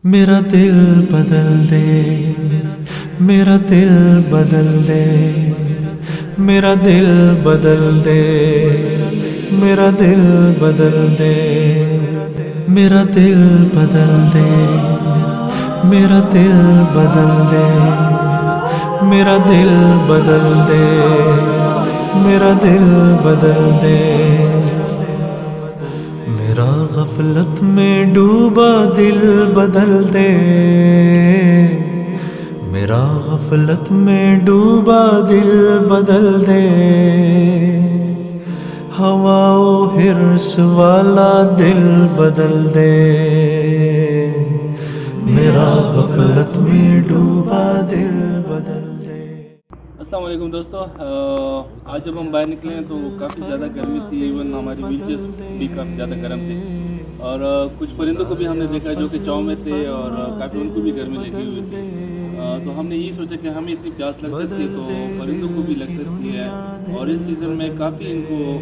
میرا دل بدل دے، میرا دل بدل دے، میرا دل بدل دے، میرا دل بدل دے، میرا دل بدل دے، میرا دل بدل دے، میرا دل بدل دے، میرا دل بدل دے، میرا غفلت میں ڈوبا دل بدل دے، میرا غفلت میں ڈوبا دل بدل دے، ہوا و حرص والا دل بدل دے، میرا غفلت میں ڈوبا دل بدل دے۔ السلام علیکم دوستو، آج جب ہم باہر نکلے ہیں تو کافی زیادہ گرمی تھی، ایون ہماری ویلچیئرز بھی کافی زیادہ گرم تھے، اور کچھ پرندوں کو بھی ہم نے دیکھا جو کہ چاؤں میں تھے اور کافی ان کو بھی گرمی لگی ہوئی تھی، تو ہم نے یہ سوچا کہ ہمیں اتنی پیاس لگ سکتی ہے تو پرندوں کو بھی لگ سکتی ہے، اور اس سیزن میں کافی ان کو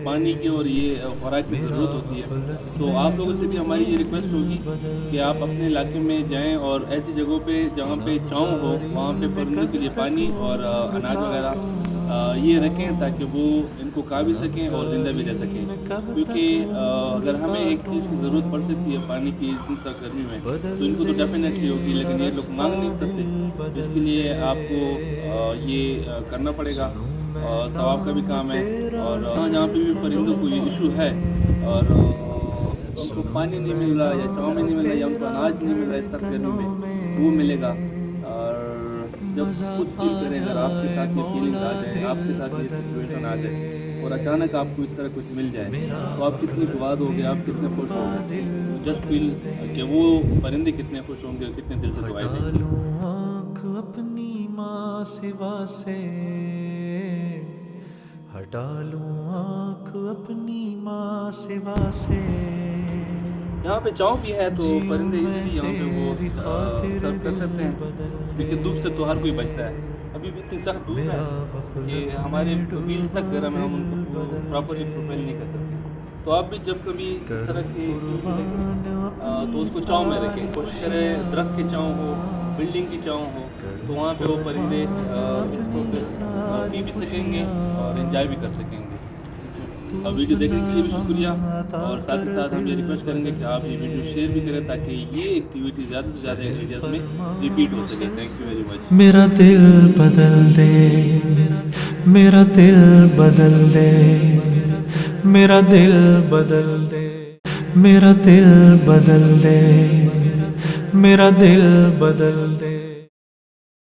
پانی کی اور یہ خوراک کی ضرورت ہوتی ہے، تو آپ لوگوں سے بھی ہماری یہ ریکویسٹ ہوگی کہ آپ اپنے علاقے میں جائیں اور ایسی جگہوں پہ جہاں پہ چاؤں ہو وہاں پہ پرندوں کے لیے پانی اور اناج وغیرہ یہ رکھیں تاکہ وہ ان کو کھا بھی سکیں اور زندہ بھی رہ سکیں، کیونکہ اگر ہمیں ایک چیز کی ضرورت پڑ سکتی ہے پانی کی اتنی سخت گرمی میں تو ان کو تو ڈیفینیٹلی ہوگی، لیکن یہ لوگ مانگ نہیں سکتے، تو اس کے لیے آپ کو یہ کرنا پڑے گا، ثواب کا بھی کام ہے، اور جہاں پہ بھی پرندوں کو یہ ایشو ہے اور ان کو پانی نہیں مل رہا یا چاؤں میں نہیں مل رہا یا ان کو اناج نہیں مل رہا اس سخت گرمی میں، وہ ملے گا، اور جب خود فیل کریں، اگر آپ کے ساتھ یہ فیلنگز آ جائیں، آپ کے ساتھ یہ سچویشن آ جائے اور اچانک آپ کو اس طرح کچھ مل جائے تو آپ کتنی گواد ہوگے، آپ کتنے خوش ہوں گے، جسٹ فیل کہ وہ پرندے کتنے خوش ہوں گے اور کتنے دل سے دعائیں دیں گے۔ ہٹا لوں آنکھ اپنی ماں سوا سے، ہٹا لوں آنکھ اپنی ماں سوا سے، یہاں پہ چاؤں بھی ہے تو جیوں پرندے میں ایزیلی یہاں پہ وہ تیری خاطر سرو کر دل سکتے ہیں، بدل دے، کیونکہ دھوپ سے تو ہر کوئی بچتا ہے، ابھی بھی اتنی سخت دھوپ ہے میرا کہ غفلت ہمارے میں ویلز ڈوبا تک گرم ہے، ہم ان دل کو بدل پراپرلی دے، پروپیل نہیں کر سکتے، تو آپ بھی جب کبھی اس طرح کروں کی ایکٹیویٹی قربان رکھیں تو اپنی اس کو چاؤں میں رکھیں، ساری کوشش کریں درخت کی خوشیاں، چاؤں ہو، بلڈنگ کی چاؤں ہو، تو کروں وہاں پہ وہ پرندے قربان اس کو اپنی پھر پی ساری بھی سکیں گے خوشیاں، اور انجوائے بھی کر سکیں گے۔ تو ویڈیو دیکھنے اپنا کے لیے بھی غم شکریہ، عطا اور ساتھ کر ہی ساتھ ہم دل یہ ریکویسٹ کریں گے کہ بدل آپ یہ دے، ویڈیو شیئر بھی کریں تاکہ یہ ایکٹیویٹی زیادہ سے زیادہ سحر ایریاز میں فرما ریپیٹ ہو سکے۔ تھینک یو مسلسل، ویری مچ۔ میرا دل بدل دے، میرا دل بدل دے، میرا دل بدل دے، میرا دل بدل دے، میرا دل بدل دے۔